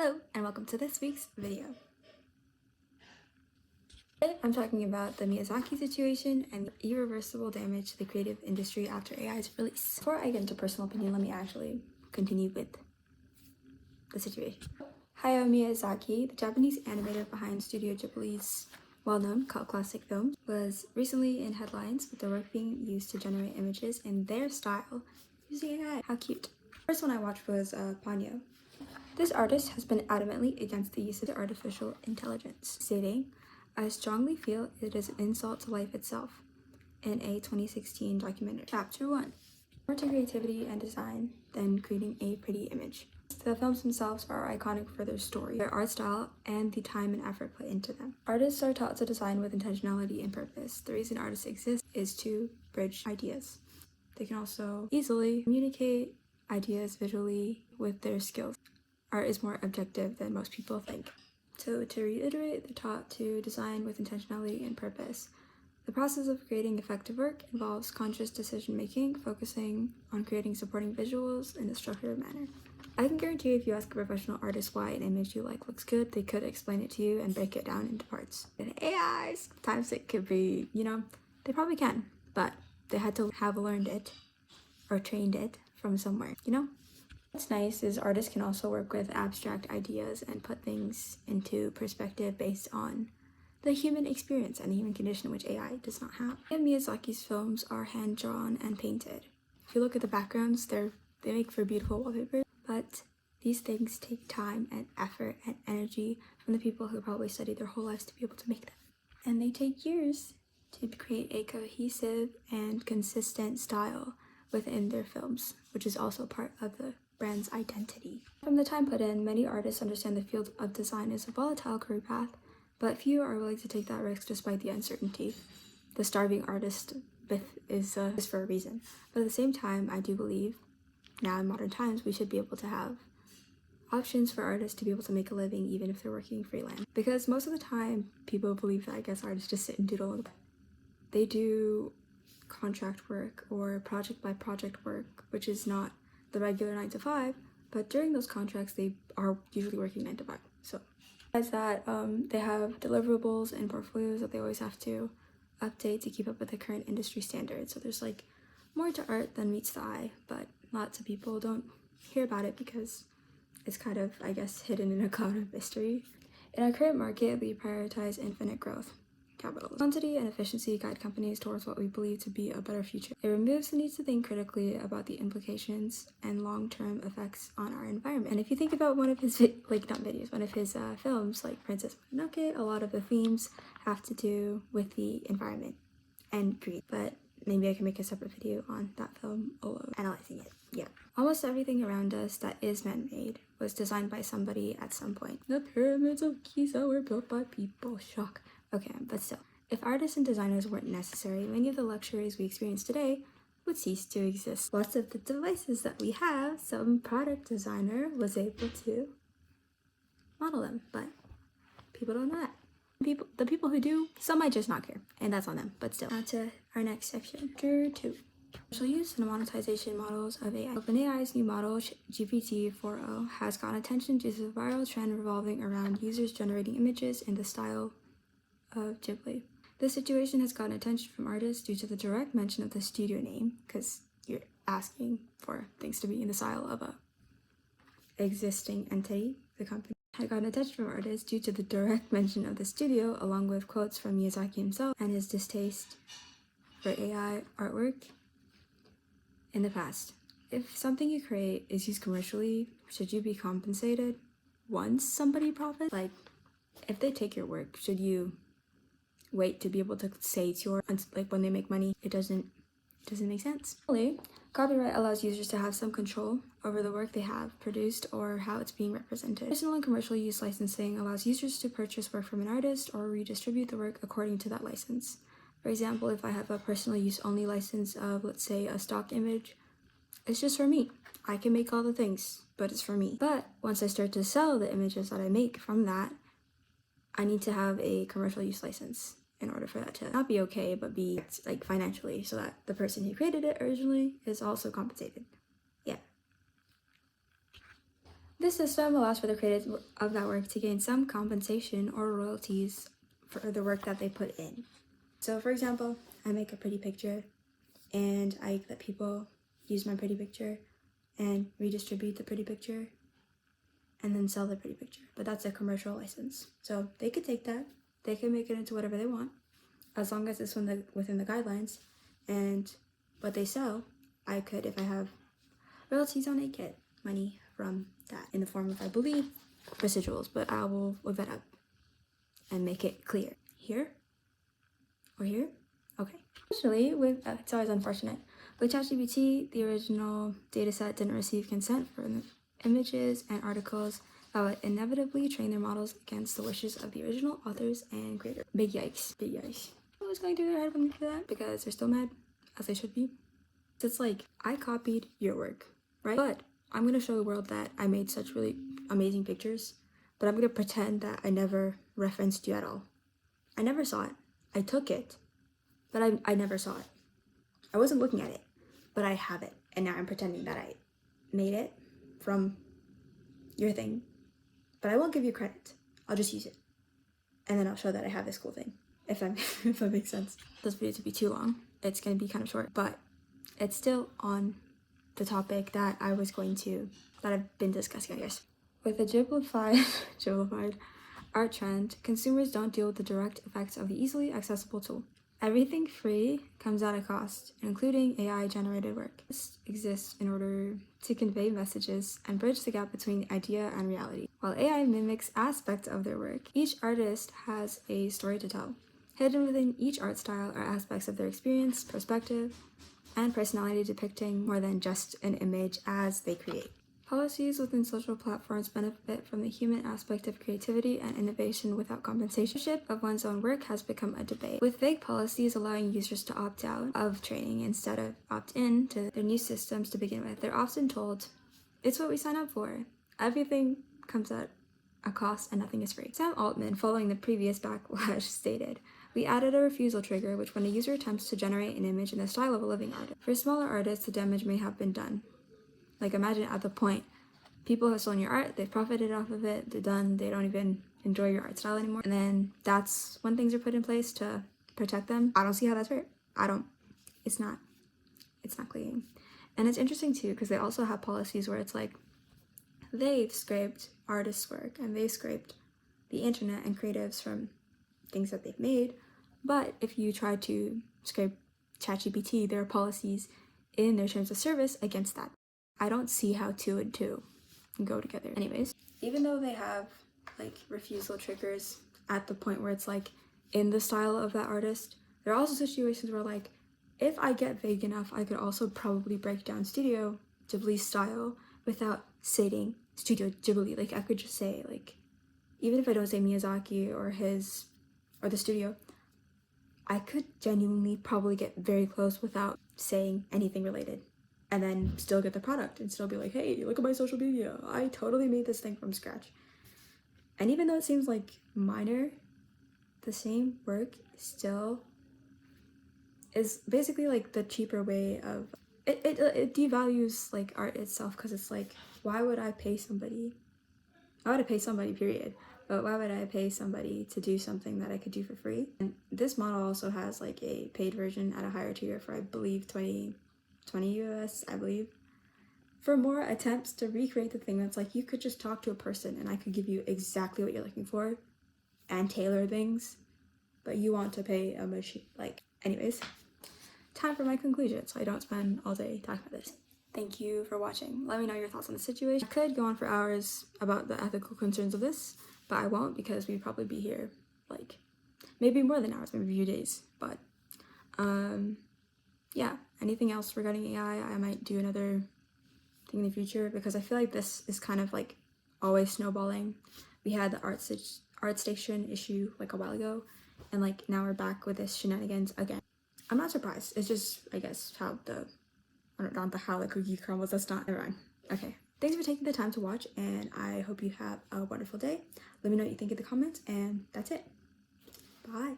Hello and welcome to this week's video. Today I'm talking about the Miyazaki situation and the irreversible damage to the creative industry after AI's release. Before I get into personal opinion, let me actually continue with the situation. Hayao Miyazaki, the Japanese animator behind Studio Ghibli's well-known cult classic films, was recently in headlines with the work being used to generate images in their style using AI. How cute. The first one I watched was Ponyo. This artist has been adamantly against the use of artificial intelligence, stating, "I strongly feel it is an insult to life itself," in a 2016 documentary. Chapter 1. More to creativity and design than creating a pretty image. The films themselves are iconic for their story, their art style, and the time and effort put into them. Artists are taught to design with intentionality and purpose. The reason artists exist is to bridge ideas. They can also easily communicate ideas visually with their skills. Art is more objective than most people think. So to reiterate, they're taught to design with intentionality and purpose. The process of creating effective work involves conscious decision-making, focusing on creating supporting visuals in a structured manner. I can guarantee you if you ask a professional artist why an image you like looks good, they could explain it to you and break it down into parts. In AI, sometimes it could be, they probably can, but they had to have learned it or trained it from somewhere, What's nice is artists can also work with abstract ideas and put things into perspective based on the human experience and the human condition, which AI does not have. And Miyazaki's films are hand-drawn and painted. If you look at the backgrounds, they make for beautiful wallpaper, but these things take time and effort and energy from the people who probably studied their whole lives to be able to make them. And they take years to create a cohesive and consistent style within their films, which is also part of the brand's identity. From the time put in, many artists understand the field of design is a volatile career path, but few are willing to take that risk despite the uncertainty. The starving artist myth is for a reason. But at the same time, I do believe now in modern times we should be able to have options for artists to be able to make a living even if they're working freelance. Because most of the time, people believe that artists just sit and doodle. They do contract work or project by project work, which is not the regular 9 to 5, but during those contracts they are usually working 9 to 5. So besides that, they have deliverables and portfolios that they always have to update to keep up with the current industry standards. So there's more to art than meets the eye, but lots of people don't hear about it because it's kind of, hidden in a cloud of mystery. In our current market, we prioritize infinite growth. Capitalism. Quantity and efficiency guide companies towards what we believe to be a better future. It removes the need to think critically about the implications and long-term effects on our environment. And if you think about one of his, one of his films, like Princess Mononoke, a lot of the themes have to do with the environment and greed. But maybe I can make a separate video on that film alone, analyzing it. Yeah. Almost everything around us that is man-made was designed by somebody at some point. The pyramids of Giza were built by people. Shock. Okay, but still, if artists and designers weren't necessary, many of the luxuries we experience today would cease to exist. Lots of the devices that we have, some product designer was able to model them, but people don't know that. The people who do, some might just not care, and that's on them, but still. Now to our next section. Chapter 2. Commercial use and monetization models of AI. OpenAI's new model, GPT-4o, has gotten attention due to the viral trend revolving around users generating images in the style of Ghibli. This situation has gotten attention from artists due to the direct mention of the studio name, because you're asking for things to be in the style of a existing entity. The company had gotten attention from artists due to the direct mention of the studio, along with quotes from Miyazaki himself and his distaste for AI artwork in the past. If something you create is used commercially, should you be compensated once somebody profits? If they take your work, should you wait to be able to say it's yours, when they make money? It doesn't make sense. Finally, copyright allows users to have some control over the work they have produced or how it's being represented. Personal and commercial use licensing allows users to purchase work from an artist or redistribute the work according to that license. For example, if I have a personal use only license of, let's say, a stock image, it's just for me. I can make all the things, but it's for me. But once I start to sell the images that I make from that, I need to have a commercial use license in order for that to not be okay, but be financially, so that the person who created it originally is also compensated. Yeah. This system allows for the creators of that work to gain some compensation or royalties for the work that they put in. So for example, I make a pretty picture and I let people use my pretty picture and redistribute the pretty picture and then sell the pretty picture. But that's a commercial license. So they could take that, they can make it into whatever they want, as long as it's within the guidelines. And what they sell, I could, if I have royalties on it, get money from that in the form of, I believe, residuals. But I will look that up and make it clear. Here? Or here? Okay. Actually, it's always unfortunate. With ChatGPT, the original dataset didn't receive consent for the images and articles that would inevitably train their models against the wishes of the original authors and creators. Big yikes. Big yikes. What was going through their head when they did that? Because they're still mad, as they should be. It's like, I copied your work, right? But I'm going to show the world that I made such really amazing pictures, but I'm going to pretend that I never referenced you at all. I never saw it. I took it, but I never saw it. I wasn't looking at it, but I have it. And now I'm pretending that I made it from your thing, but I won't give you credit. I'll just use it. And then I'll show that I have this cool thing, if that makes sense. This video to be too long. It's going to be kind of short, but it's still on the topic that I've been discussing, I guess. With the Ghiblified art trend, consumers don't deal with the direct effects of the easily accessible tool. Everything free comes at a cost, including AI-generated work. This exists in order to convey messages and bridge the gap between idea and reality. While AI mimics aspects of their work, each artist has a story to tell. Hidden within each art style are aspects of their experience, perspective, and personality, depicting more than just an image as they create. Policies within social platforms benefit from the human aspect of creativity and innovation without compensation. Ownership of one's own work has become a debate, with vague policies allowing users to opt out of training instead of opt in to their new systems to begin with. They're often told, it's what we sign up for. Everything comes at a cost and nothing is free. Sam Altman, following the previous backlash, stated, "We added a refusal trigger, which when a user attempts to generate an image in the style of a living artist. For smaller artists, the damage may have been done." Like, imagine at the point, people have stolen your art, they've profited off of it, they're done, they don't even enjoy your art style anymore. And then that's when things are put in place to protect them. I don't see how that's fair. It's not clean. And it's interesting too, because they also have policies where it's like, they've scraped artists' work and they scraped the internet and creatives from things that they've made. But if you try to scrape ChatGPT, there are policies in their terms of service against that. I don't see how 2 and 2 go together. Anyways, even though they have like refusal triggers at the point where it's like in the style of that artist, there are also situations where like, if I get vague enough, I could also probably break down Studio Ghibli's style without stating Studio Ghibli. Like, I could just say, like, even if I don't say Miyazaki or the studio, I could genuinely probably get very close without saying anything related, and then still get the product and still be like, hey, look at my social media, I totally made this thing from scratch. And even though it seems like minor, the same work still is basically like the cheaper way of it devalues like art itself, because it's like, why would I pay somebody period, but why would I pay somebody to do something that I could do for free? And this model also has like a paid version at a higher tier for, I believe, 20 US, I believe, for more attempts to recreate the thing. That's like, you could just talk to a person and I could give you exactly what you're looking for and tailor things, but you want to pay a machine. Like, anyways, time for my conclusion so I don't spend all day talking about this. Thank you for watching. Let me know your thoughts on the situation. I could go on for hours about the ethical concerns of this, but I won't, because we'd probably be here like maybe more than hours, maybe a few days. But yeah, anything else regarding AI, I might do another thing in the future, because I feel like this is kind of like always snowballing. We had the art station issue like a while ago, and like now we're back with this shenanigans again. I'm not surprised. It's just, I guess, how the cookie crumbles. That's not everyone. Okay, thanks for taking the time to watch, and I hope you have a wonderful day. Let me know what you think in the comments, and that's it. Bye.